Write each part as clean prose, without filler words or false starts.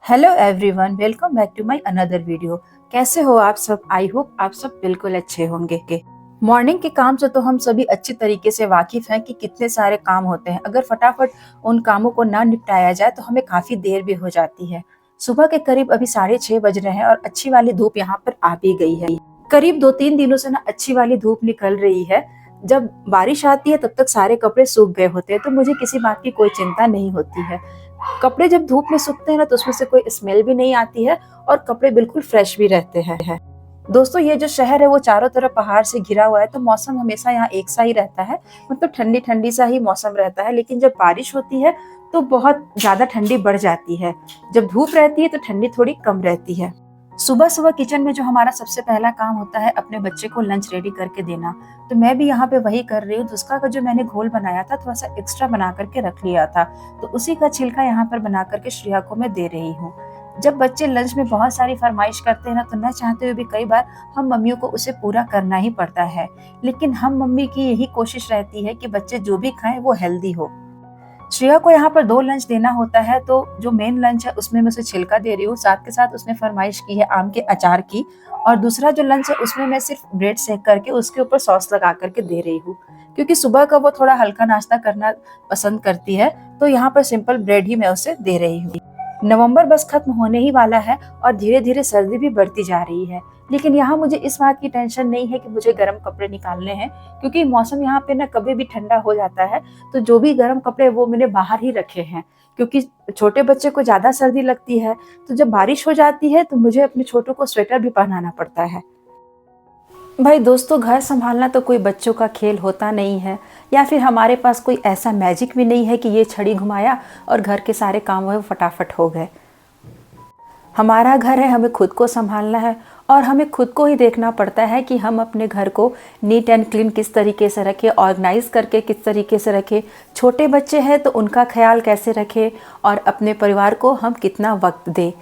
Hello everyone, welcome back to my another video. कैसे हो आप सब? आई होप आप सब बिल्कुल अच्छे होंगे के मॉर्निंग के काम से तो हम सभी अच्छी तरीके से वाकिफ हैं कि कितने सारे काम होते हैं। अगर फटाफट उन कामों को ना निपटाया जाए तो हमें काफी देर भी हो जाती है। सुबह के करीब अभी 6:30 बज रहे हैं और अच्छी वाली धूप यहाँ पर आ भी गई है। करीब 2-3 दिनों से ना अच्छी वाली धूप निकल रही है। जब बारिश आती है तब तक सारे कपड़े सूख गए होते हैं, तो मुझे किसी बात की कोई चिंता नहीं होती है। कपड़े जब धूप में सूखते हैं ना तो उसमें से कोई स्मेल भी नहीं आती है और कपड़े बिल्कुल फ्रेश भी रहते हैं। दोस्तों, ये जो शहर है वो चारों तरफ पहाड़ से घिरा हुआ है, तो मौसम हमेशा यहाँ एक सा ही रहता है। मतलब ठंडी ठंडी सा ही मौसम रहता है, लेकिन जब बारिश होती है तो बहुत ज्यादा ठंडी बढ़ जाती है। जब धूप रहती है तो ठंडी थोड़ी कम रहती है। सुबह सुबह किचन में जो हमारा सबसे पहला काम होता है अपने बच्चे को लंच रेडी करके देना, तो मैं भी यहाँ पे वही कर रही हूँ। उसका का जो मैंने घोल बनाया था थोड़ा सा एक्स्ट्रा बना करके रख लिया था, तो उसी का छिलका यहाँ पर बना करके श्रेया को मैं दे रही हूँ। जब बच्चे लंच में बहुत सारी फरमाइश करते हैं ना, तो न चाहते हुए भी कई बार हम मम्मियों को उसे पूरा करना ही पड़ता है। लेकिन हम मम्मी की यही कोशिश रहती है कि बच्चे जो भी खाएं वो हेल्दी हो। श्रेया को यहाँ पर 2 लंच देना होता है, तो जो मेन लंच है उसमें मैं उसे छिलका दे रही हूँ। साथ के साथ उसने फरमाइश की है आम के अचार की, और दूसरा जो लंच है उसमें मैं सिर्फ ब्रेड सेक करके उसके ऊपर सॉस लगा करके दे रही हूँ, क्योंकि सुबह का वो थोड़ा हल्का नाश्ता करना पसंद करती है। तो यहाँ पर सिंपल ब्रेड ही मैं उसे दे रही हूँ। नवंबर बस खत्म होने ही वाला है और धीरे धीरे सर्दी भी बढ़ती जा रही है, लेकिन यहाँ मुझे इस बात की टेंशन नहीं है कि मुझे गर्म कपड़े निकालने हैं, क्योंकि मौसम यहाँ पे ना कभी भी ठंडा हो जाता है। तो जो भी गर्म कपड़े वो मैंने बाहर ही रखे हैं, क्योंकि छोटे बच्चे को ज्यादा सर्दी लगती है। तो जब बारिश हो जाती है तो मुझे अपने छोटों को स्वेटर भी पहनाना पड़ता है। भाई दोस्तों, घर संभालना तो कोई बच्चों का खेल होता नहीं है, या फिर हमारे पास कोई ऐसा मैजिक भी नहीं है कि ये छड़ी घुमाया और घर के सारे काम वो फटाफट हो गए। हमारा घर है, हमें खुद को संभालना है और हमें खुद को ही देखना पड़ता है कि हम अपने घर को नीट एंड क्लीन किस तरीके से रखें, ऑर्गेनाइज करके किस तरीके से रखें। छोटे बच्चे हैं तो उनका ख्याल कैसे रखें, और अपने परिवार को हम कितना वक्त दें।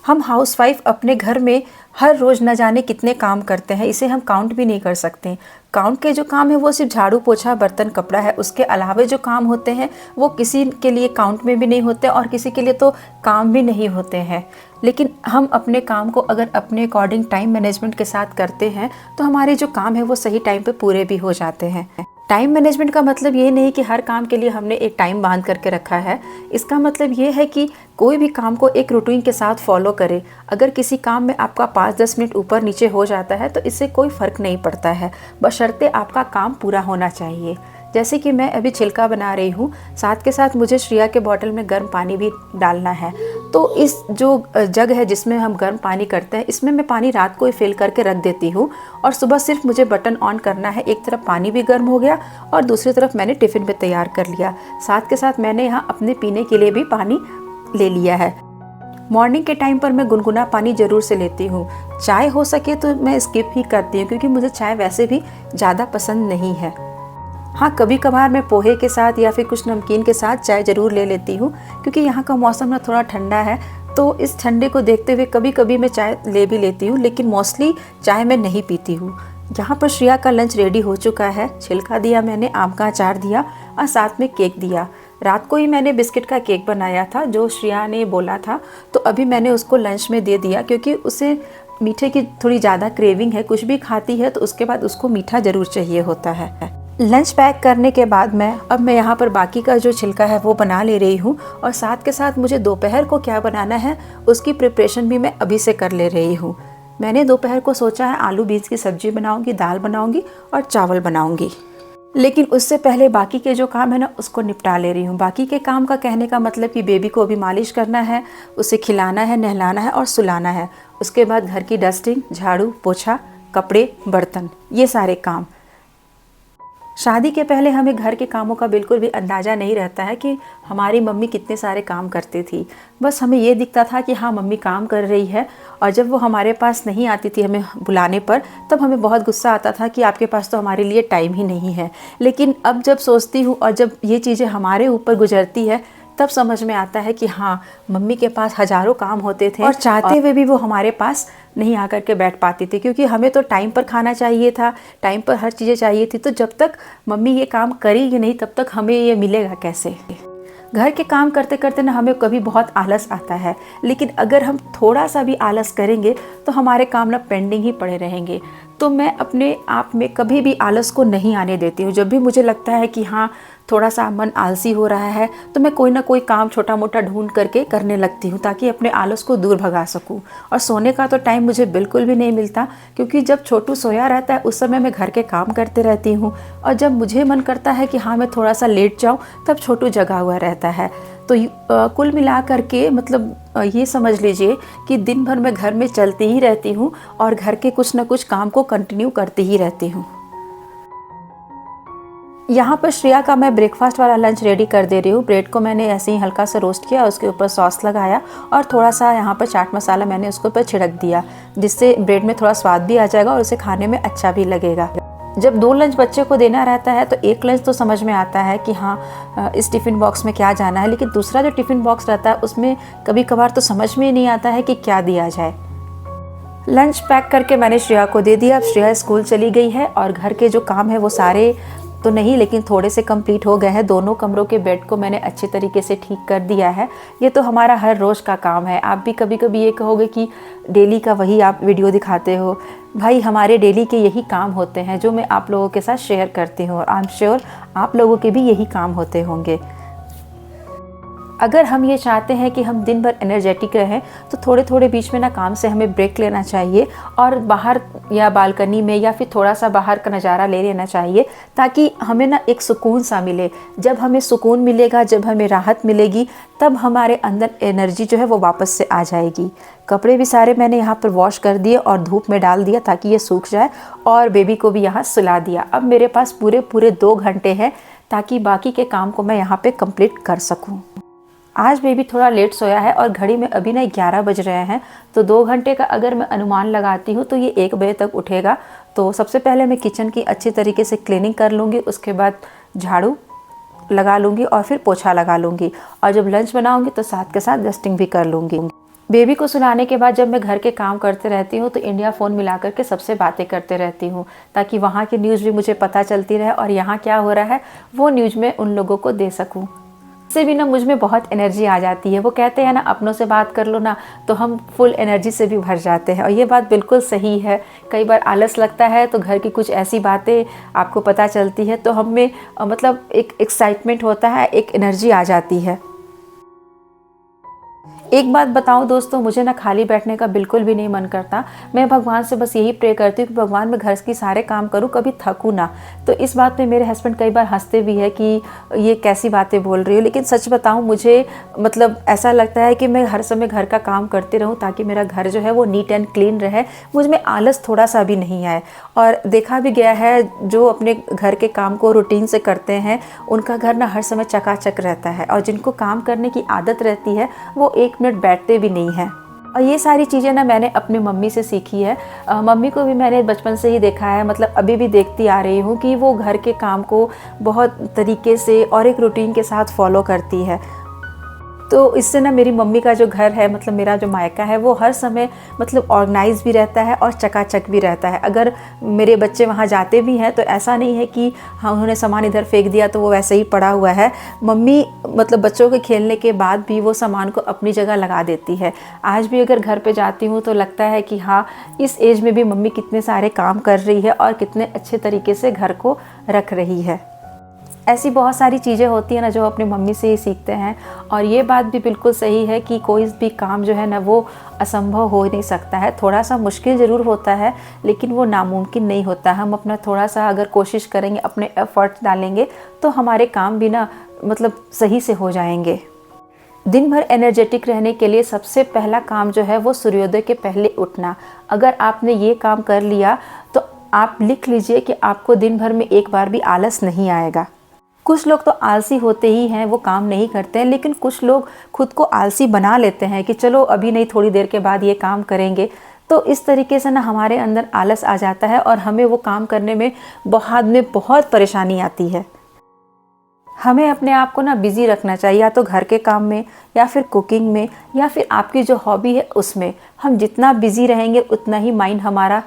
हम हाउसवाइफ अपने घर में हर रोज़ न जाने कितने काम करते हैं, इसे हम काउंट भी नहीं कर सकते। काउंट के जो काम है वो सिर्फ झाड़ू पोछा बर्तन कपड़ा है, उसके अलावा जो काम होते हैं वो किसी के लिए काउंट में भी नहीं होते और किसी के लिए तो काम भी नहीं होते हैं। लेकिन हम अपने काम को अगर अपने अकॉर्डिंग टाइम मैनेजमेंट के साथ करते हैं तो हमारे जो काम है वो सही टाइम पे पूरे भी हो जाते हैं। टाइम मैनेजमेंट का मतलब ये नहीं कि हर काम के लिए हमने एक टाइम बांध करके रखा है। इसका मतलब ये है कि कोई भी काम को एक रूटीन के साथ फॉलो करें। अगर किसी काम में आपका 5-10 मिनट ऊपर नीचे हो जाता है तो इससे कोई फ़र्क नहीं पड़ता है, बशर्ते आपका काम पूरा होना चाहिए। जैसे कि मैं अभी छिलका बना रही हूँ, साथ के साथ मुझे श्रेया के बॉटल में गर्म पानी भी डालना है। तो इस जो जग है जिसमें हम गर्म पानी करते हैं, इसमें मैं पानी रात को ही फिल करके रख देती हूँ और सुबह सिर्फ मुझे बटन ऑन करना है। एक तरफ पानी भी गर्म हो गया और दूसरी तरफ मैंने टिफ़िन भी तैयार कर लिया। साथ के साथ मैंने यहाँ अपने पीने के लिए भी पानी ले लिया है। मॉर्निंग के टाइम पर मैं गुनगुना पानी ज़रूर से लेती हूँ। चाय हो सके तो मैं स्किप ही करती हूँ, क्योंकि मुझे चाय वैसे भी ज़्यादा पसंद नहीं है। हाँ, कभी कभार मैं पोहे के साथ या फिर कुछ नमकीन के साथ चाय ज़रूर ले लेती हूँ, क्योंकि यहाँ का मौसम ना थोड़ा ठंडा है, तो इस ठंडे को देखते हुए कभी कभी मैं चाय ले भी लेती हूँ, लेकिन मोस्टली चाय मैं नहीं पीती हूँ। यहाँ पर श्रेया का लंच रेडी हो चुका है। छिलका दिया मैंने, आम का अचार दिया और साथ में केक दिया। रात को ही मैंने बिस्किट का केक बनाया था जो श्रेया ने बोला था, तो अभी मैंने उसको लंच में दे दिया, क्योंकि उसे मीठे की थोड़ी ज़्यादा क्रेविंग है। कुछ भी खाती है तो उसके बाद उसको मीठा ज़रूर चाहिए होता है। लंच पैक करने के बाद अब मैं यहाँ पर बाकी का जो छिलका है वो बना ले रही हूँ, और साथ के साथ मुझे दोपहर को क्या बनाना है उसकी प्रिपरेशन भी मैं अभी से कर ले रही हूँ। मैंने दोपहर को सोचा है आलू बीन्स की सब्जी बनाऊँगी, दाल बनाऊँगी और चावल बनाऊँगी। लेकिन उससे पहले बाकी के जो काम है ना उसको निपटा ले रही हूँ। बाकी के काम का कहने का मतलब कि बेबी को अभी मालिश करना है, उसे खिलाना है, नहलाना है और सुलाना है। उसके बाद घर की डस्टिंग, झाड़ू पोछा, कपड़े, बर्तन, ये सारे काम। शादी के पहले हमें घर के कामों का बिल्कुल भी अंदाज़ा नहीं रहता है कि हमारी मम्मी कितने सारे काम करती थी। बस हमें ये दिखता था कि हाँ मम्मी काम कर रही है, और जब वो हमारे पास नहीं आती थी हमें बुलाने पर, तब हमें बहुत गुस्सा आता था कि आपके पास तो हमारे लिए टाइम ही नहीं है। लेकिन अब जब सोचती हूँ और जब ये चीज़ें हमारे ऊपर गुजरती है, तब समझ में आता है कि हाँ मम्मी के पास हज़ारों काम होते थे और चाहते हुए भी वो हमारे पास नहीं आकर के बैठ पाती थी, क्योंकि हमें तो टाइम पर खाना चाहिए था, टाइम पर हर चीज़ें चाहिए थी। तो जब तक मम्मी ये काम करेगी नहीं तब तक हमें ये मिलेगा कैसे। घर के काम करते करते ना हमें कभी बहुत आलस आता है, लेकिन अगर हम थोड़ा सा भी आलस करेंगे तो हमारे काम ना पेंडिंग ही पड़े रहेंगे। तो मैं अपने आप में कभी भी आलस को नहीं आने देती हूँ। जब भी मुझे लगता है कि हाँ थोड़ा सा मन आलसी हो रहा है तो मैं कोई ना कोई काम छोटा मोटा ढूंढ करके करने लगती हूँ, ताकि अपने आलस को दूर भगा सकूँ। और सोने का तो टाइम मुझे बिल्कुल भी नहीं मिलता, क्योंकि जब छोटू सोया रहता है उस समय मैं घर के काम करते रहती हूँ, और जब मुझे मन करता है कि हाँ मैं थोड़ा सा लेट जाऊँ तब छोटू जगा हुआ रहता है। तो कुल मिला करके मतलब ये समझ लीजिए कि दिन भर मैं घर में चलती ही रहती हूँ और घर के कुछ ना कुछ काम को कंटिन्यू करती ही रहती हूँ। यहाँ पर श्रेया का मैं ब्रेकफास्ट वाला लंच रेडी कर दे रही हूँ। ब्रेड को मैंने ऐसे ही हल्का सा रोस्ट किया, उसके ऊपर सॉस लगाया और थोड़ा सा यहाँ पर चाट मसाला मैंने उसके ऊपर छिड़क दिया, जिससे ब्रेड में थोड़ा स्वाद भी आ जाएगा और उसे खाने में अच्छा भी लगेगा। जब 2 लंच बच्चे को देना रहता है तो एक लंच तो समझ में आता है कि हाँ इस टिफ़िन बॉक्स में क्या जाना है, लेकिन दूसरा जो टिफ़िन बॉक्स रहता है उसमें कभी कभार तो समझ में ही नहीं आता है कि क्या दिया जाए। लंच पैक करके मैंने श्रेया को दे दिया। अब श्रेया स्कूल चली गई है और घर के जो काम है वो सारे तो नहीं, लेकिन थोड़े से कंप्लीट हो गए हैं। दोनों कमरों के बेड को मैंने अच्छे तरीके से ठीक कर दिया है। ये तो हमारा हर रोज़ का काम है। आप भी कभी कभी ये कहोगे कि डेली का वही आप वीडियो दिखाते हो। भाई हमारे डेली के यही काम होते हैं जो मैं आप लोगों के साथ शेयर करती हूँ, और आई एम श्योर आप लोगों के भी यही काम होते होंगे। अगर हम ये चाहते हैं कि हम दिन भर एनर्जेटिक रहें तो थोड़े थोड़े बीच में ना काम से हमें ब्रेक लेना चाहिए और बाहर या बालकनी में या फिर थोड़ा सा बाहर का नज़ारा ले लेना चाहिए, ताकि हमें ना एक सुकून सा मिले। जब हमें सुकून मिलेगा, जब हमें राहत मिलेगी, तब हमारे अंदर एनर्जी जो है वो वापस से आ जाएगी। कपड़े भी सारे मैंने यहाँ पर वॉश कर दिए और धूप में डाल दिया ताकि ये सूख जाए, और बेबी को भी यहाँ सुला दिया। अब मेरे पास पूरे 2 घंटे हैं ताकि बाकी के काम को मैं यहाँ पे कंप्लीट कर सकूँ। आज बेबी थोड़ा लेट सोया है और घड़ी में अभी ना 11 बज रहे हैं, तो 2 घंटे का अगर मैं अनुमान लगाती हूँ तो ये 1 बजे तक उठेगा। तो सबसे पहले मैं किचन की अच्छी तरीके से क्लीनिंग कर लूँगी, उसके बाद झाड़ू लगा लूँगी और फिर पोछा लगा लूँगी, और जब लंच बनाऊँगी तो साथ के साथ डस्टिंग भी कर लूँगी। बेबी को सुलाने के बाद जब मैं घर के काम करते रहती हूँ तो इंडिया फ़ोन मिला करके सबसे बातें करते रहती हूँ, ताकि वहाँ की न्यूज़ भी मुझे पता चलती रहे और यहाँ क्या हो रहा है वो न्यूज़ मैं उन लोगों को दे सकूँ। इससे भी ना मुझ में बहुत एनर्जी आ जाती है। वो कहते हैं ना अपनों से बात कर लो ना तो हम फुल एनर्जी से भी भर जाते हैं, और ये बात बिल्कुल सही है। कई बार आलस लगता है तो घर की कुछ ऐसी बातें आपको पता चलती है तो हम में मतलब एक एक्साइटमेंट होता है, एक एनर्जी आ जाती है। एक बात बताऊं दोस्तों, मुझे ना खाली बैठने का बिल्कुल भी नहीं मन करता। मैं भगवान से बस यही प्रे करती हूँ कि भगवान मैं घर की सारे काम करूँ, कभी थकूँ ना। तो इस बात में मेरे हस्बैंड कई बार हंसते भी है कि ये कैसी बातें बोल रही हो, लेकिन सच बताऊँ मुझे मतलब ऐसा लगता है कि मैं हर समय घर का काम करती रहूँ ताकि मेरा घर जो है वो नीट एंड क्लीन रहे, मुझ में आलस थोड़ा सा भी नहीं आए। और देखा भी गया है जो अपने घर के काम को रूटीन से करते हैं उनका घर ना हर समय चकाचक रहता है, और जिनको काम करने की आदत रहती है वो 1 मिनट बैठते भी नहीं हैं। और ये सारी चीज़ें ना मैंने अपनी मम्मी से सीखी है। मम्मी को भी मैंने बचपन से ही देखा है, मतलब अभी भी देखती आ रही हूँ कि वो घर के काम को बहुत तरीके से और एक रूटीन के साथ फॉलो करती है। तो इससे ना मेरी मम्मी का जो घर है, मतलब मेरा जो मायका है, वो हर समय मतलब ऑर्गेनाइज भी रहता है और चकाचक भी रहता है। अगर मेरे बच्चे वहाँ जाते भी हैं तो ऐसा नहीं है कि हाँ उन्होंने सामान इधर फेंक दिया तो वो वैसे ही पड़ा हुआ है। मम्मी मतलब बच्चों के खेलने के बाद भी वो सामान को अपनी जगह लगा देती है। आज भी अगर घर पे जाती हूँ तो लगता है कि हाँ इस एज में भी मम्मी कितने सारे काम कर रही है और कितने अच्छे तरीके से घर को रख रही है। ऐसी बहुत सारी चीज़ें होती हैं ना जो अपनी मम्मी से ही सीखते हैं, और ये बात भी बिल्कुल सही है कि कोई भी काम जो है ना वो असंभव हो नहीं सकता है। थोड़ा सा मुश्किल ज़रूर होता है लेकिन वो नामुमकिन नहीं होता। हम अपना थोड़ा सा अगर कोशिश करेंगे, अपने एफर्ट डालेंगे तो हमारे काम भी ना मतलब सही से हो जाएंगे। दिन भर एनर्जेटिक रहने के लिए सबसे पहला काम जो है वो सूर्योदय के पहले उठना। अगर आपने ये काम कर लिया तो आप लिख लीजिए कि आपको दिन भर में एक बार भी आलस नहीं आएगा। कुछ लोग तो आलसी होते ही हैं, वो काम नहीं करते हैं, लेकिन कुछ लोग खुद को आलसी बना लेते हैं कि चलो अभी नहीं, थोड़ी देर के बाद ये काम करेंगे। तो इस तरीके से ना हमारे अंदर आलस आ जाता है और हमें वो काम करने में बहुत परेशानी आती है। हमें अपने आप को ना बिज़ी रखना चाहिए, या तो घर के काम में या फिर कुकिंग में या फिर आपकी जो हॉबी है उसमें। हम जितना बिज़ी रहेंगे उतना ही माइंड हमारा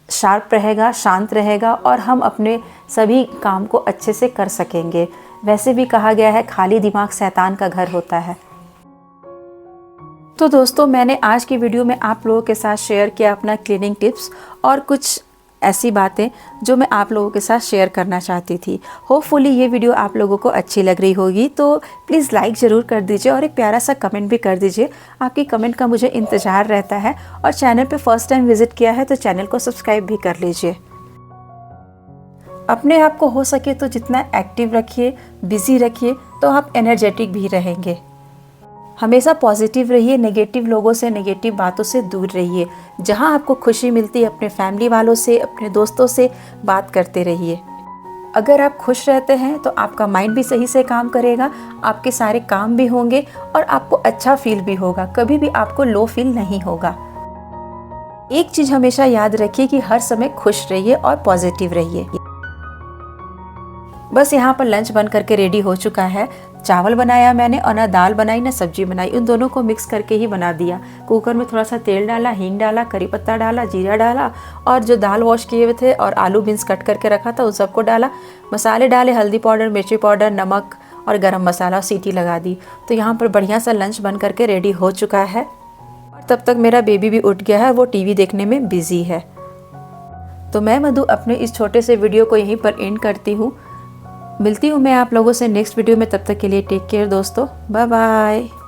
शार्प रहेगा, शांत रहेगा, और हम अपने सभी काम को अच्छे से कर सकेंगे। वैसे भी कहा गया है खाली दिमाग शैतान का घर होता है। तो दोस्तों, मैंने आज की वीडियो में आप लोगों के साथ शेयर किया अपना क्लीनिंग टिप्स और कुछ ऐसी बातें जो मैं आप लोगों के साथ शेयर करना चाहती थी। होपफुली ये वीडियो आप लोगों को अच्छी लग रही होगी, तो प्लीज़ लाइक ज़रूर कर दीजिए और एक प्यारा सा कमेंट भी कर दीजिए। आपकी कमेंट का मुझे इंतज़ार रहता है। और चैनल पे फर्स्ट टाइम विज़िट किया है तो चैनल को सब्सक्राइब भी कर लीजिए। अपने आप को हो सके तो जितना एक्टिव रखिए, बिज़ी रखिए, तो आप एनर्जेटिक भी रहेंगे। हमेशा पॉजिटिव रहिए, नेगेटिव लोगों से, नेगेटिव बातों से दूर रहिए। जहां आपको खुशी मिलती है अपने फैमिली वालों से, अपने दोस्तों से बात करते रहिए। अगर आप खुश रहते हैं तो आपका माइंड भी सही से काम करेगा, आपके सारे काम भी होंगे और आपको अच्छा फील भी होगा। कभी भी आपको लो फील नहीं होगा। एक चीज़ हमेशा याद रखिए कि हर समय खुश रहिए और पॉजिटिव रहिए। बस यहाँ पर लंच बन करके रेडी हो चुका है। चावल बनाया मैंने और ना दाल बनाई ना सब्जी बनाई, उन दोनों को मिक्स करके ही बना दिया। कुकर में थोड़ा सा तेल डाला, हींग डाला, करी पत्ता डाला, जीरा डाला और जो दाल वॉश किए हुए थे और आलू बीन्स कट करके रखा था उन सबको डाला। मसाले डाले, हल्दी पाउडर, मिर्ची पाउडर, नमक और गरम मसाला, सीटी लगा दी। तो यहाँ पर बढ़िया सा लंच बन करके रेडी हो चुका है। और तब तक मेरा बेबी भी उठ गया है, वो टीवी देखने में बिजी है। तो मैं मधु अपने इस छोटे से वीडियो को यहीं पर एंड करती हूँ। मिलती हूँ मैं आप लोगों से नेक्स्ट वीडियो में। तब तक के लिए टेक केयर दोस्तों, बाय बाय।